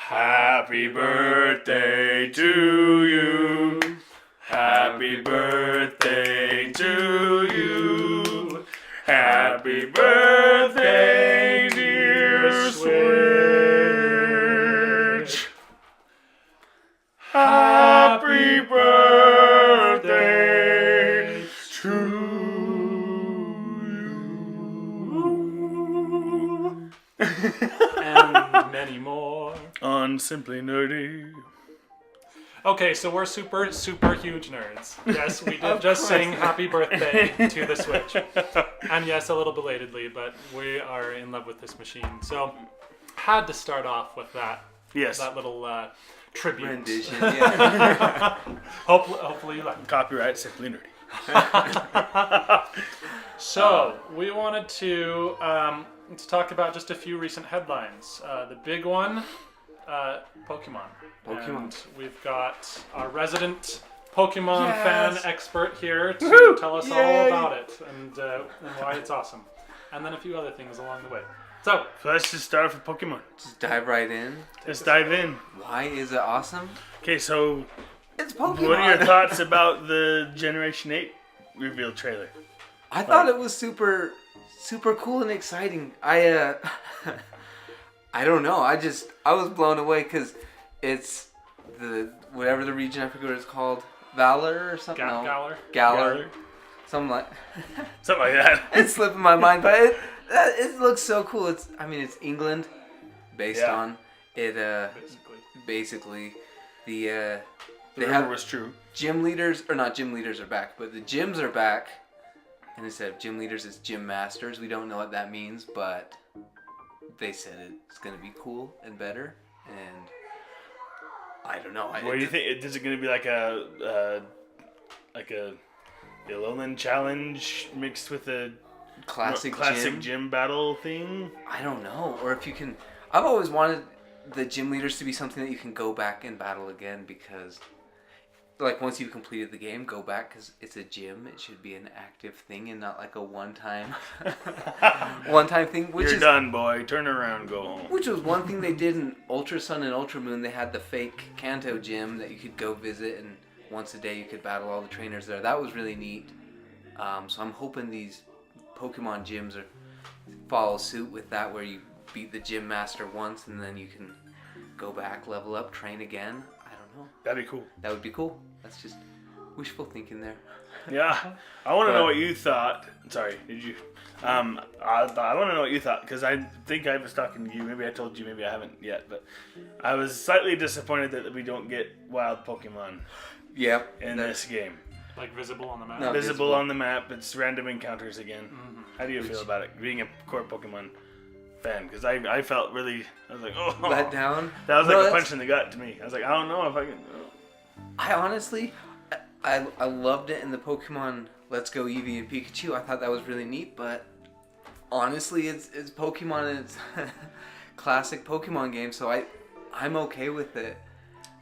Happy birthday to you. Happy birthday to you. Happy birthday, dear Switch. Happy birthday to you. And many more. On Simply Nerdy. Okay, so we're super huge nerds. Yes, we did just sing happy birthday to the Switch. And yes, a little belatedly, but we are in love with this machine. So, had to start off with that. Yes. That little tribute. Rendition, yeah. Hopefully you like it. Copyright Simply Nerdy. So, we wanted to talk about just a few recent headlines. The big one, Pokemon. And we've got our resident Pokemon fan expert here to Woo-hoo! tell us all Yay! about it and why it's awesome. And then a few other things along the way. So let's just start with Pokemon. Just dive right in. Let's dive in. Why is it awesome? Okay, so It's Pokemon. what are your thoughts about the Generation 8 reveal trailer? I thought it was super cool and exciting. I don't know. I was blown away because it's the whatever the region, I forget what it's called, Valor or something. Galar. Something like that. it's slipping my mind, but it looks so cool. It's England, based on it. Basically, the rumor was true. Gym leaders, or not gym leaders, are back, but the gyms are back. And instead of gym leaders, it's gym masters. We don't know what that means, but they said it's going to be cool and better. And I don't know. What do you think? Is it going to be like a Alolan challenge mixed with a classic gym battle thing? I don't know. Or if you can... I've always wanted the gym leaders to be something that you can go back and battle again, because... Like, once you've completed the game, go back, because it's a gym. It should be an active thing and not like a one-time thing. You're done, boy. Turn around, go home. Which was one thing they did in Ultra Sun and Ultra Moon. They had the fake Kanto gym that you could go visit, and once a day you could battle all the trainers there. That was really neat. So I'm hoping these Pokemon gyms follow suit with that, where you beat the gym master once, and then you can go back, level up, train again. That'd be cool. That would be cool. That's just wishful thinking there. Yeah. I want to know what you thought. Sorry, did you? I want to know what you thought, because I think I was talking to you. Maybe I told you, maybe I haven't yet. But I was slightly disappointed that we don't get wild Pokemon in this game. Like visible on the map? No, visible on the map. It's random encounters again. Mm-hmm. How do you feel about it, being a core Pokemon fan? Because I felt really, I was like, oh, let down. That was like a punch in the gut to me. I was like, I don't know if I can. I honestly, I loved it in the Pokemon Let's Go Eevee and Pikachu. I thought that was really neat, but honestly, it's Pokemon and it's classic Pokemon game, so I'm okay with it.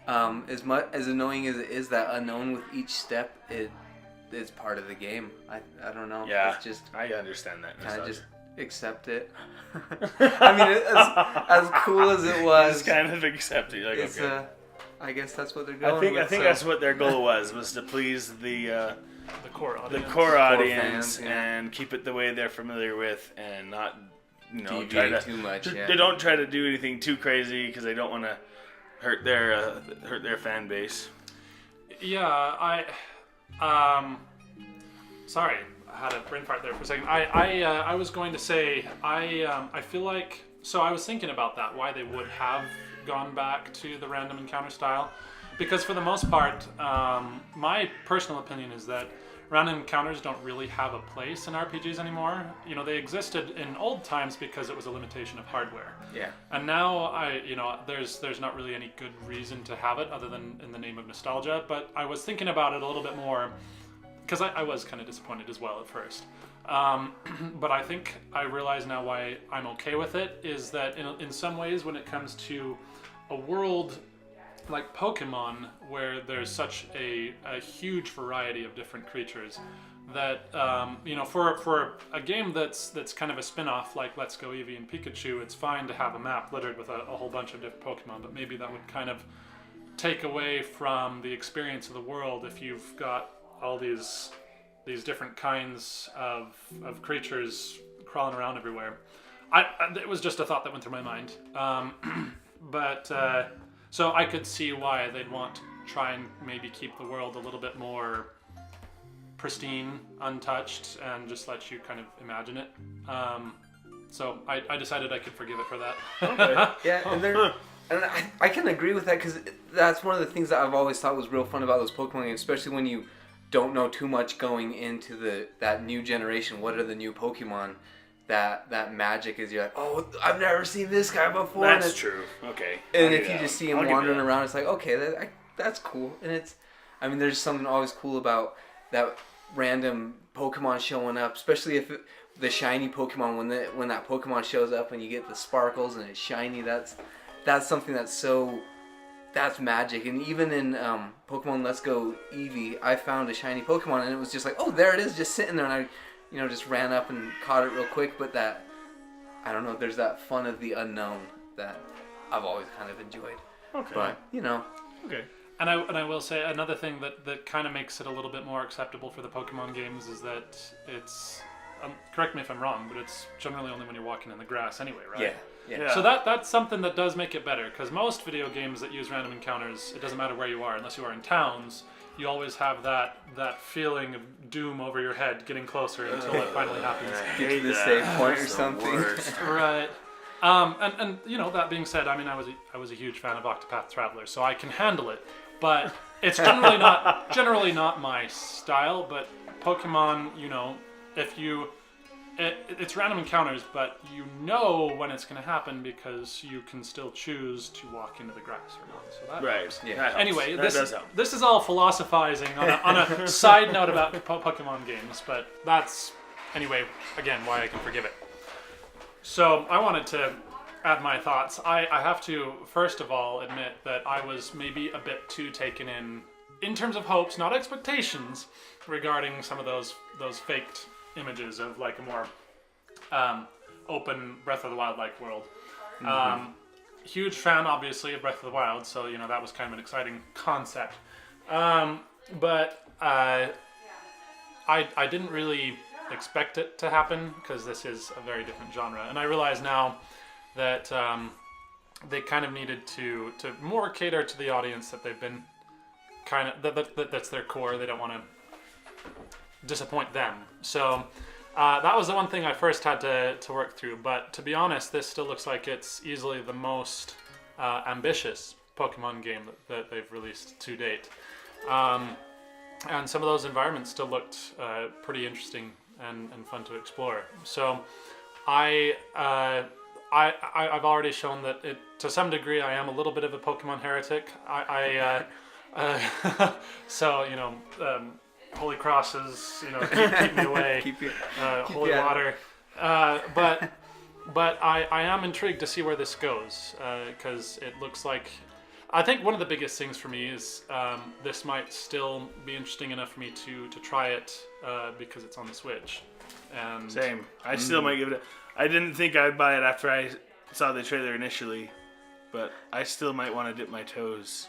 As much as annoying as it is, that unknown with each step, it's part of the game. I don't know. Yeah, it's just, I understand that. Kind of just accept it. I mean, as cool as it was, just kind of accept it. Like, okay. I guess that's what they're going with. I think that's what their goal was to please the core audience, fans, and keep it the way they're familiar with, and not try to too much. They don't try to do anything too crazy, because they don't want to hurt their fan base. Yeah, sorry, I had a brain fart there for a second. I was going to say I feel like, so I was thinking about that, why they would have gone back to the random encounter style, because for the most part, my personal opinion is that random encounters don't really have a place in RPGs anymore. They existed in old times because it was a limitation of hardware. Yeah. And now there's not really any good reason to have it other than in the name of nostalgia. But I was thinking about it a little bit more, because I was kind of disappointed as well at first. But I think I realize now why I'm okay with it, is that in some ways, when it comes to a world like Pokemon, where there's such a huge variety of different creatures, that for a game that's kind of a spin-off like Let's Go Eevee and Pikachu, it's fine to have a map littered with a whole bunch of different Pokemon, but maybe that would kind of take away from the experience of the world if you've got all these different kinds of creatures crawling around everywhere. It was just a thought that went through my mind. So I could see why they'd want to try and maybe keep the world a little bit more pristine, untouched, and just let you kind of imagine it. So I decided I could forgive it for that. Okay. Yeah, and I can agree with that, because that's one of the things that I've always thought was real fun about those Pokemon games, especially when you don't know too much going into that new generation. What are the new Pokemon? That magic is, you're like, oh, I've never seen this guy before. That's true. Okay. And if you just see him wandering around, it's like, okay, that's cool. And there's something always cool about that random Pokemon showing up, especially if the shiny Pokemon, when that Pokemon shows up and you get the sparkles and it's shiny. That's something that's magic. And even in Pokemon Let's Go Eevee, I found a shiny Pokemon and it was just like, oh, there it is, just sitting there, and I just ran up and caught it real quick. But I don't know, there's that fun of the unknown that I've always kind of enjoyed. Okay. But, Okay. And I will say another thing that kind of makes it a little bit more acceptable for the Pokemon games is that it's, correct me if I'm wrong, but it's generally only when you're walking in the grass anyway, right? Yeah. So that's something that does make it better, because most video games that use random encounters, it doesn't matter where you are, unless you are in towns, you always have that feeling of doom over your head getting closer until it finally happens. Get to the save point or something. Right. And that being said, I was a huge fan of Octopath Traveler, so I can handle it. But it's generally not my style. But Pokemon, it's random encounters, but you know when it's going to happen because you can still choose to walk into the grass or not. So that helps. Yeah. Anyway, that does help. this is all philosophizing on a side note about Pokemon games, but that's anyway again why I can forgive it. So I wanted to add my thoughts. I have to first of all admit that I was maybe a bit too taken in terms of hopes, not expectations, regarding some of those faked images of like a more open Breath of the Wild like world. Mm-hmm. Huge fan, obviously, of Breath of the Wild, so that was kind of an exciting concept. But I didn't really expect it to happen, because this is a very different genre, and I realize now that they kind of needed to more cater to the audience that they've been kind of that's their core. They don't want to disappoint them. So that was the one thing I first had to work through. But to be honest, this still looks like it's easily the most ambitious Pokemon game that they've released to date. And some of those environments still looked pretty interesting and fun to explore. So I've already shown that to some degree I am a little bit of a Pokemon heretic. So holy crosses, keep me away. Holy water. But I am intrigued to see where this goes, because it looks like, I think one of the biggest things for me is this might still be interesting enough for me to try it because it's on the Switch. And same. I still might give it I didn't think I'd buy it after I saw the trailer initially, but I still might want to dip my toes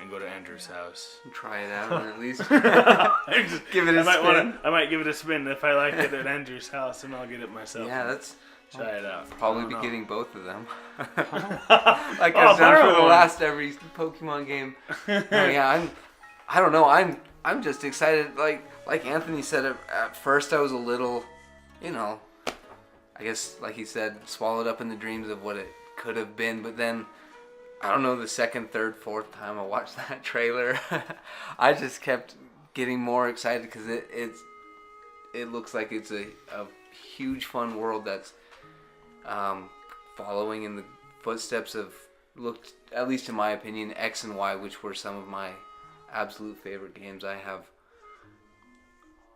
and go to Andrew's house. Try it out and at least give it a spin. I might give it a spin. If I like it at Andrew's house, then I'll get it myself. Yeah, that's... Try it out. Probably be getting both of them. Like I've done for the last every Pokemon game. I don't know. I'm just excited. Like Anthony said, at first I was a little, I guess like he said, swallowed up in the dreams of what it could have been. But then, I don't know, the second, third, fourth time I watched that trailer, I just kept getting more excited, because it looks like it's a huge fun world that's following in the footsteps of, at least in my opinion, X and Y, which were some of my absolute favorite games. I have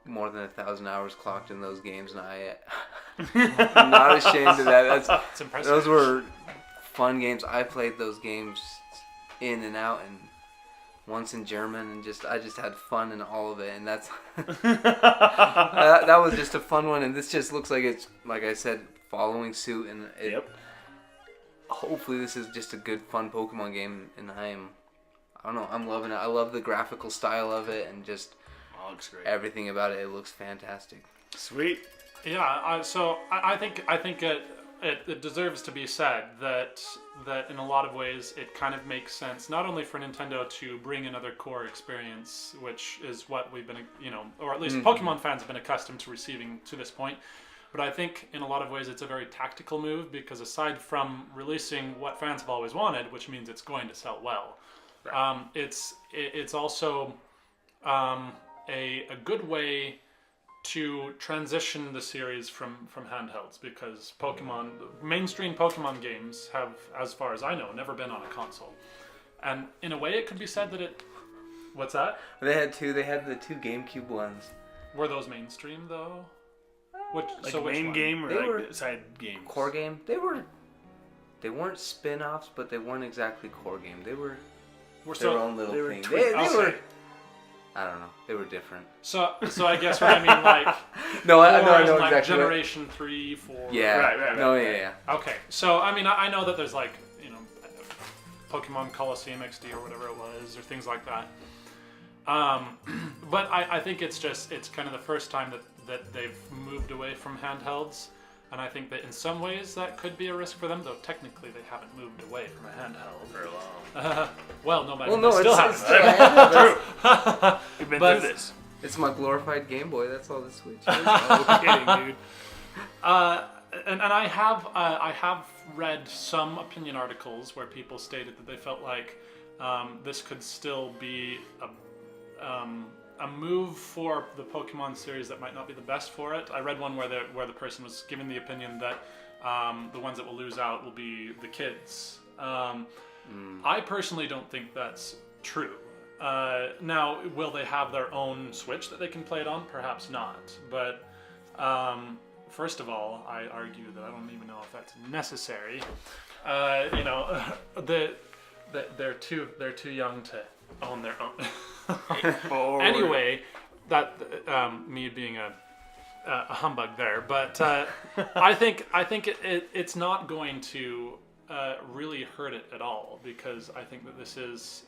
more than 1,000 hours clocked in those games, and I'm not ashamed of that. That's impressive. Those were fun games. I played those games in and out, and once in German, and I just had fun in all of it, and that's that was just a fun one. And this just looks like it's, like I said, following suit, and hopefully this is just a good, fun Pokemon game, and I don't know, I'm loving it. I love the graphical style of it, and just looks great. Everything about it. It looks fantastic. Sweet. Yeah. So I think it deserves to be said that in a lot of ways it kind of makes sense, not only for Nintendo to bring another core experience, which is what we've been, or at least Pokemon fans have been accustomed to receiving to this point, but I think in a lot of ways it's a very tactical move, because aside from releasing what fans have always wanted, which means it's going to sell well, right. It's also a good way to transition the series from handhelds, because mainstream Pokemon games have, as far as I know, never been on a console. And in a way it could be said that what's that? They had the two GameCube ones. Were those mainstream though? Which main game or they were side games? Core game. They weren't spin-offs, but they weren't exactly core game. They were their own little thing. They were, I don't know. They were different. So I guess what I mean, like, no, I know like exactly. Generation 3, 4. Yeah. Right. No, yeah. Okay. So I mean, I know that there's like, Pokemon Coliseum XD or whatever it was, or things like that. But I think it's kind of the first time that they've moved away from handhelds. And I think that in some ways that could be a risk for them, though technically they haven't moved away from a handheld for long. They still haven't. You've been through this. It's my glorified Game Boy. That's all the Switch is. No kidding, dude. And I have read some opinion articles where people stated that they felt like this could still be a move for the Pokemon series that might not be the best for it. I read one where the person was giving the opinion that the ones that will lose out will be the kids. I personally don't think that's true. Now, will they have their own Switch that they can play it on? Perhaps not. But first of all, I argue that I don't even know if that's necessary. They're too young to own their own. Anyway, that me being a humbug there, but I think it's not going to really hurt it at all, because I think that this is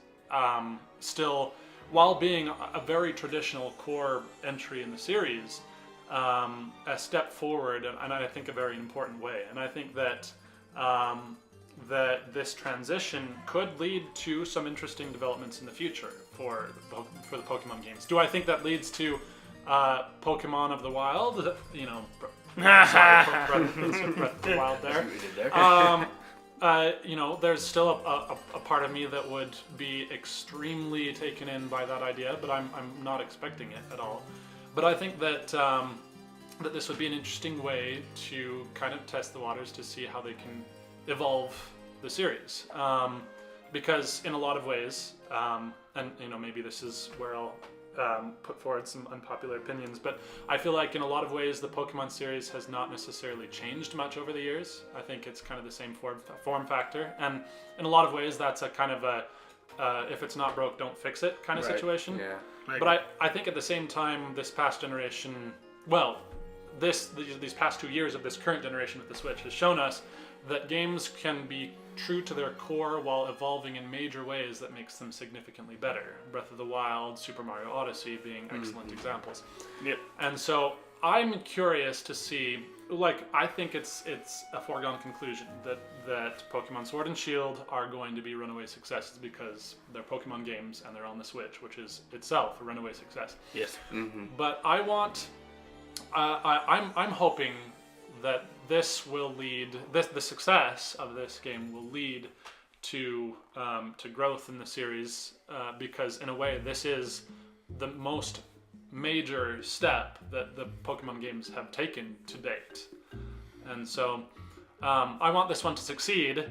still, while being a very traditional core entry in the series, a step forward, and I think a very important way. And I think that that this transition could lead to some interesting developments in the future for the Pokemon games. Do I think that leads to Pokemon of the Wild? Sorry, Breath of the Wild there. There's still a part of me that would be extremely taken in by that idea, but I'm not expecting it at all. But I think that that this would be an interesting way to kind of test the waters to see how they can evolve the series, because in a lot of ways, and maybe this is where I'll put forward some unpopular opinions, but I feel like in a lot of ways the Pokemon series has not necessarily changed much over the years. I think it's kind of the same form factor, and in a lot of ways that's a kind of a if it's not broke, don't fix it kind of situation. Yeah. But I think at the same time, this past generation, these past 2 years of this current generation with the Switch has shown us that games can be true to their core while evolving in major ways that makes them significantly better. Breath of the Wild, Super Mario Odyssey being excellent examples. Yep. And so I'm curious to see, I think it's a foregone conclusion that Pokemon Sword and Shield are going to be runaway successes, because they're Pokemon games and they're on the Switch, which is itself a runaway success. Yes. Mm-hmm. But I want, I'm hoping that this will lead, the success of this game will lead to growth in the series, because in a way this is the most major step that the Pokemon games have taken to date. And so I want this one to succeed,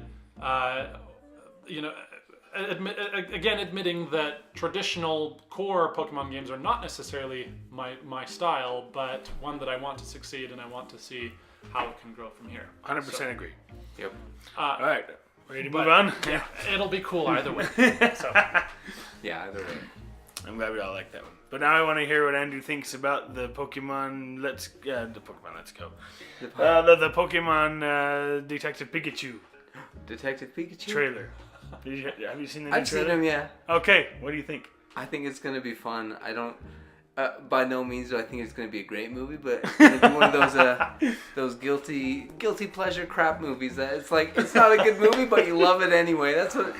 admitting that traditional core Pokemon games are not necessarily my style, but one that I want to succeed, and I want to see how it can grow from here. 100% agree. Yep. All right. Ready to move on? Yeah, it'll be cool either way. So. Yeah, either way. I'm glad we all like that one. But now I want to hear what Andrew thinks about the Pokemon Let's Go. The Pokemon Detective Pikachu Detective Pikachu trailer. Have you seen the new I've trailer? seen him, yeah. Okay, what do you think? I think it's gonna be fun. I don't. By no means do I think it's gonna be a great movie, but it's gonna be one of those guilty pleasure crap movies that it's like it's not a good movie, but you love it anyway. That's what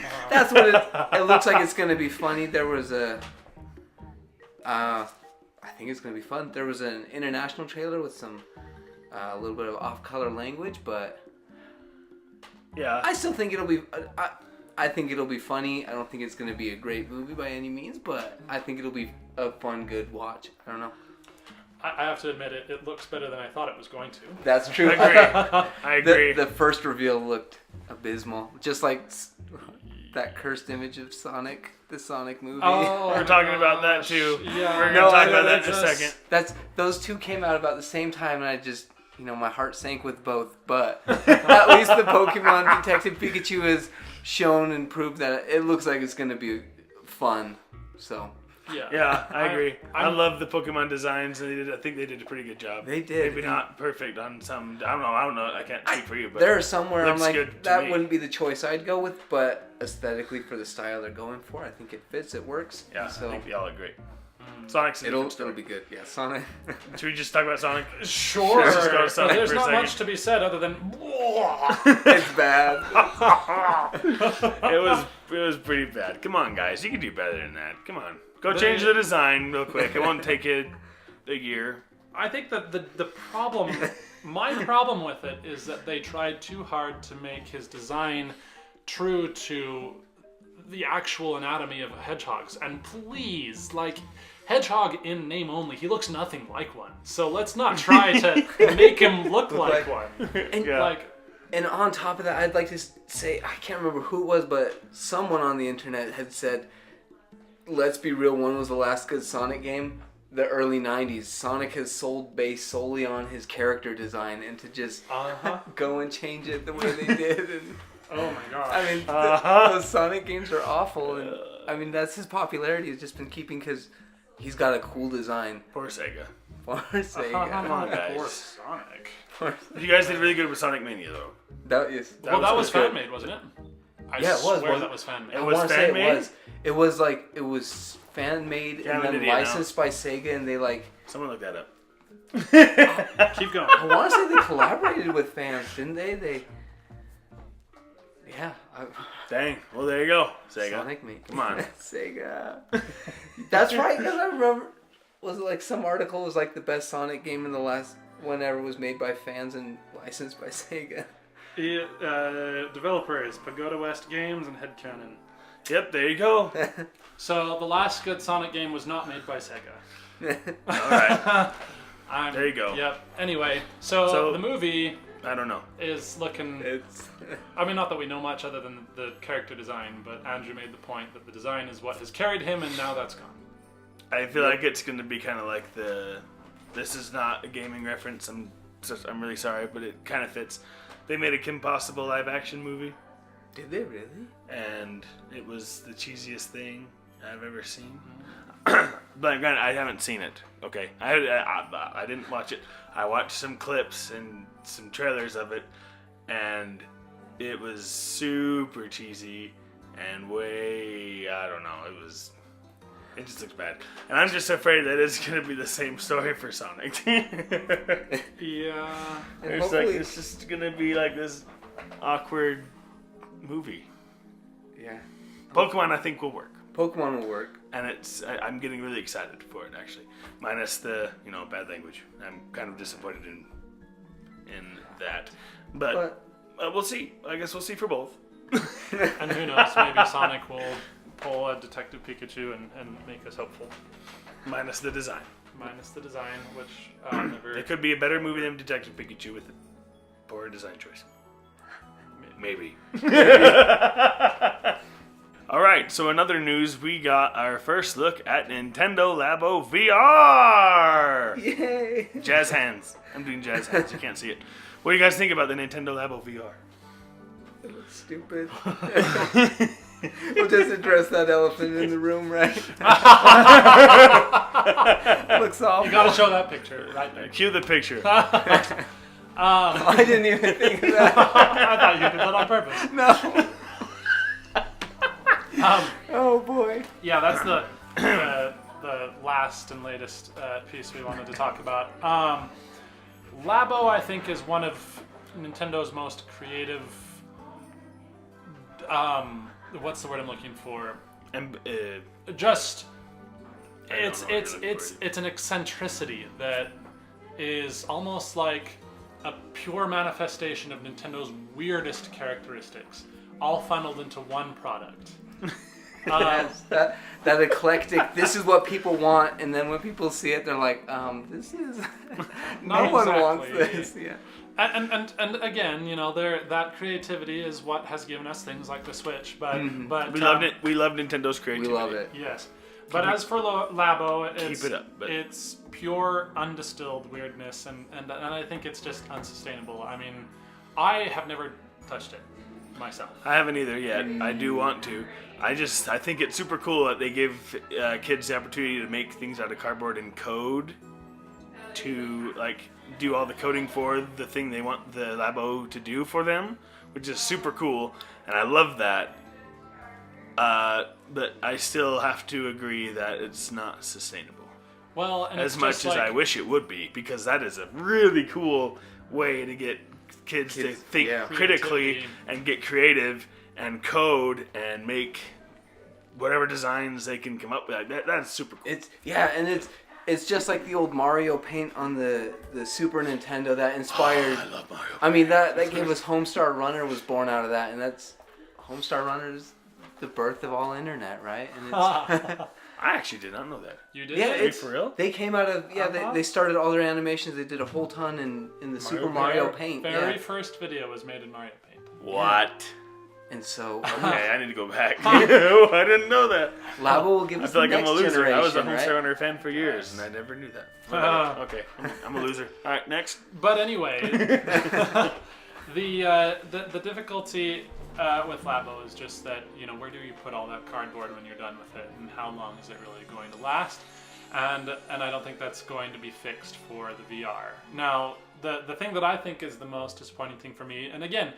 it looks like. It's gonna be funny. There was I think it's gonna be fun. There was an international trailer with some a little bit of off-color language, but Yeah. I still think it'll be. I think it'll be funny. I don't think it's going to be a great movie by any means, but I think it'll be a fun, good watch. I don't know. I have to admit, it looks better than I thought it was going to. That's true. I agree. The first reveal looked abysmal. Just like that cursed image of Sonic, the Sonic movie. Oh, We're talking about that too. Yeah. We're going No, to I talk know, about that in a that's- second. Those two came out about the same time, and I just, my heart sank with both. But at least the Pokemon Detective Pikachu has shown and proved that it looks like it's going to be fun. So Yeah. Yeah, I agree. I I'm- love the Pokemon designs, and I think they did a pretty good job. They did. Maybe not perfect on some. I don't know. I can't speak for you, but there are some where I'm looks like, good to that me. wouldn't be the choice I'd go with, but aesthetically for the style they're going for, I think it fits, it works. yeah, So I think they all look great. Sonic's a it'll different story. be good. Yeah, Sonic. Should we just talk about Sonic? Sure. Let's just go to Sonic There's for a not second. much to be said other than. It's bad. It was pretty bad. Come on, guys, you can do better than that. Come on, go change the design real quick. It won't take you a year. I think that the problem, my problem with it is that they tried too hard to make his design true to the actual anatomy of hedgehogs. And please, like, hedgehog in name only, he looks nothing like one. So let's not try to make him look like one. And Yeah. Like, And on top of that, I'd like to say, I can't remember who it was, but someone on the internet had said, let's be real, when was the last good Sonic game? The early 90s. Sonic has sold based solely on his character design, and to just go and change it the way they did. And, oh my gosh. I mean, those Sonic games are awful, and I mean, that's his popularity has just been keeping because he's got a cool design. Poor Sega. For Sega. Come on, Poor guys. Sonic. You guys did really good with Sonic Mania, though. That is. Well, that was good. fan made, wasn't it? I Yeah, it was, swear wasn't that was fan made. It I was wanna say fan-made? It was like it was fan made Yeah, and but then did you know? licensed by Sega, and they like. Someone look that up. Keep going. I want to say they collaborated with fans, didn't they? Yeah. Dang. Well, there you go, Sega. Sonic me. Come on. Sega. That's right. Because I remember, was it like some article was like the best Sonic game in the last whenever it was made by fans and licensed by Sega. Developers, Pagoda West Games and Headcanon. Yep, there you go. So the last good Sonic game was not made by Sega. All right. There you go. Yep. Anyway, so the movie I don't know. is looking. It's. I mean, not that we know much other than the character design, but Andrew made the point that the design is what has carried him, and now that's gone. I feel like it's going to be kind of like this is not a gaming reference. I'm really sorry, but it kind of fits. They made a Kim Possible live action movie, Did they really? and it was the cheesiest thing I've ever seen. But granted, I haven't seen it. Okay, I didn't watch it. I watched some clips and some trailers of it, and it was super cheesy and I don't know. It just looks bad, and I'm just afraid that it's gonna be the same story for Sonic. Yeah. It's just gonna be like this awkward movie. Yeah. Pokemon, I think, will work. Pokemon will work. And I'm getting really excited for it, actually. Minus the, bad language. I'm kind of disappointed in that. But we'll see. I guess we'll see for both. And who knows, maybe Sonic will pull a Detective Pikachu and make us hopeful. Minus the design. Minus the design, which never... It could be a better movie than Detective Pikachu with a poor design choice. Maybe. All right, so in other news, we got our first look at Nintendo Labo VR! Yay! Jazz hands. I'm doing jazz hands. You can't see it. What do you guys think about the Nintendo Labo VR? It looks stupid. We'll just address that elephant in the room, right? Looks awful. You gotta show that picture right there. Cue the picture. I didn't even think of that. I thought you did that on purpose. No. Oh boy. Yeah, that's the last and latest piece we wanted to talk about. Labo, I think, is one of Nintendo's most creative. What's the word I'm looking for? Just it's an eccentricity that is almost like a pure manifestation of Nintendo's weirdest characteristics, all funneled into one product. Yes, that eclectic. This is what people want, and then when people see it, they're like, "This is no Not one exactly. wants this." Yeah. And again, you know, that creativity is what has given us things like the Switch. But We loved it. We love Nintendo's creativity. We love it. Yes. But as for Labo, it's, Keep it up, but- it's pure undistilled weirdness, and I think it's just unsustainable. I mean, I have never touched it myself. I haven't either yet. I do want to. I think it's super cool that they give kids the opportunity to make things out of cardboard and code to like do all the coding for the thing they want the Labo to do for them, which is super cool, and I love that. But I still have to agree that it's not sustainable Well, and as it's much just as like, I wish it would be, because that is a really cool way to get kids to think yeah. critically Creativity. and get creative and code and make whatever designs they can come up with. That's super cool. It's just like the old Mario paint on the Super Nintendo that inspired. I love Mario. I mean that gave us Homestar Runner was born out of that, and that's Homestar Runner is the birth of all internet, right? And it's I actually did not know that. You did? yeah, it? it's for real? They came out of they started all their animations. They did a whole ton in the Super Mario Paint. Very first video was made in Mario Paint. What? And so Okay, I need to go back. I didn't know that. Labo will give I us feel the like I'm next a loser. generation, I was a Homestar right? Runner fan for years, and I never knew that. Okay, I'm a loser. All right, next. But anyway, the difficulty with Labo is just that, you know, where do you put all that cardboard when you're done with it, and how long is it really going to last? And I don't think that's going to be fixed for the VR. Now, the thing that I think is the most disappointing thing for me, and again,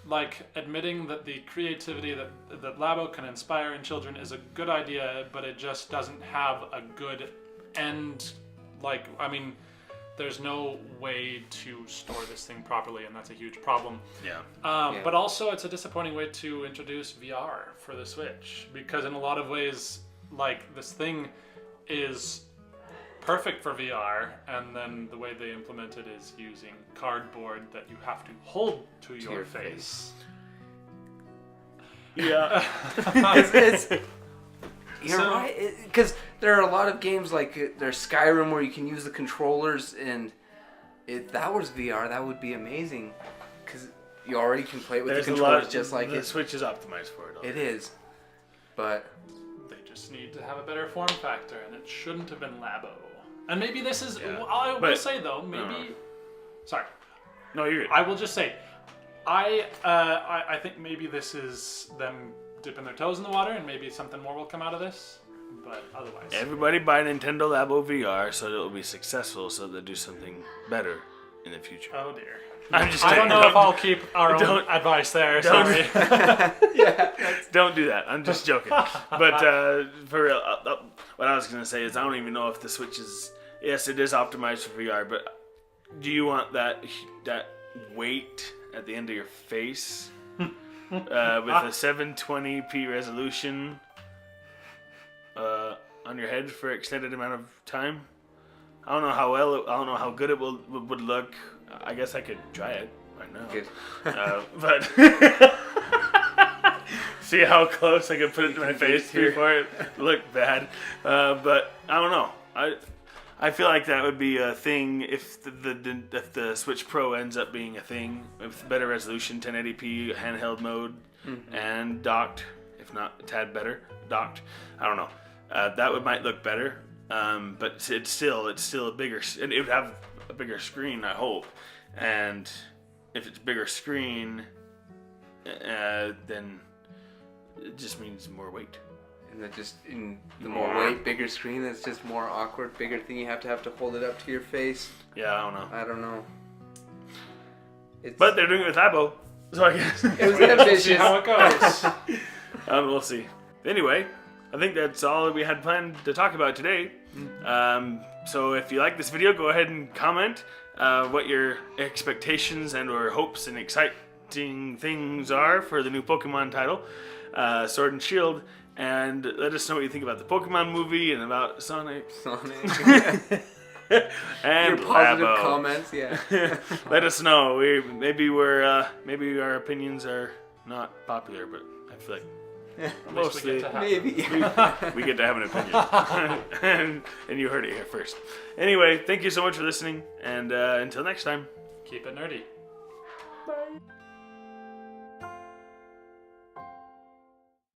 like admitting that the creativity that Labo can inspire in children is a good idea, but it just doesn't have a good end. Like, I mean, there's no way to store this thing properly, and that's a huge problem. Yeah. But also, it's a disappointing way to introduce VR for the Switch, because in a lot of ways, like, this thing is perfect for VR, and then the way they implement it is using cardboard that you have to hold to your face. Yeah. You're right, because there are a lot of games like there's Skyrim where you can use the controllers, and if that was VR, that would be amazing, because you already can play it with There's the a controllers lot. just like the it. Switch is optimized for it. It is, but They just need to have a better form factor, and it shouldn't have been Labo. And maybe this is. Yeah. I will But- say though, maybe. Sorry, No, you're good. I will just say, I think maybe this is them dipping their toes in the water, and maybe something more will come out of this. But otherwise, Everybody buy Nintendo Labo VR so that it will be successful, so they'll do something better in the future. oh dear. I'm just I don't kidding. know if I'll keep our own don't- advice there. don't- Sorry. Don't do that. I'm just joking. But for real, what I was going to say is I don't even know if the Switch is... Yes, it is optimized for VR, but do you want that weight at the end of your face with a 720p resolution on your head for an extended amount of time? I don't know how good it would look. I guess I could try it right now. Good. But see how close I could put it to my face before it looked bad. But I don't know. I feel like that would be a thing if the Switch Pro ends up being a thing with better resolution, 1080p handheld mode, and docked, if not a tad better, docked. I don't know. That might look better, but it's still a bigger. And it would have a bigger screen, I hope. And if it's bigger screen, then it just means more weight. And then just in the more weight, bigger screen, that's just more awkward, bigger thing. You have to hold it up to your face. Yeah, I don't know. I don't know. But they're doing it with Abo, so I guess It was We'll ambitious. see how it goes. we'll see. Anyway, I think that's all that we had planned to talk about today. So if you like this video, go ahead and comment what your expectations and or hopes and exciting things are for the new Pokemon title, Sword and Shield, and let us know what you think about the Pokemon movie and about Sonic. And Your positive Labo. comments, yeah. Let us know. Maybe our opinions are not popular, but I feel like At least we mostly get to have Maybe. we get to have an opinion. and you heard it here first. Anyway, thank you so much for listening, and until next time. Keep it nerdy. Bye.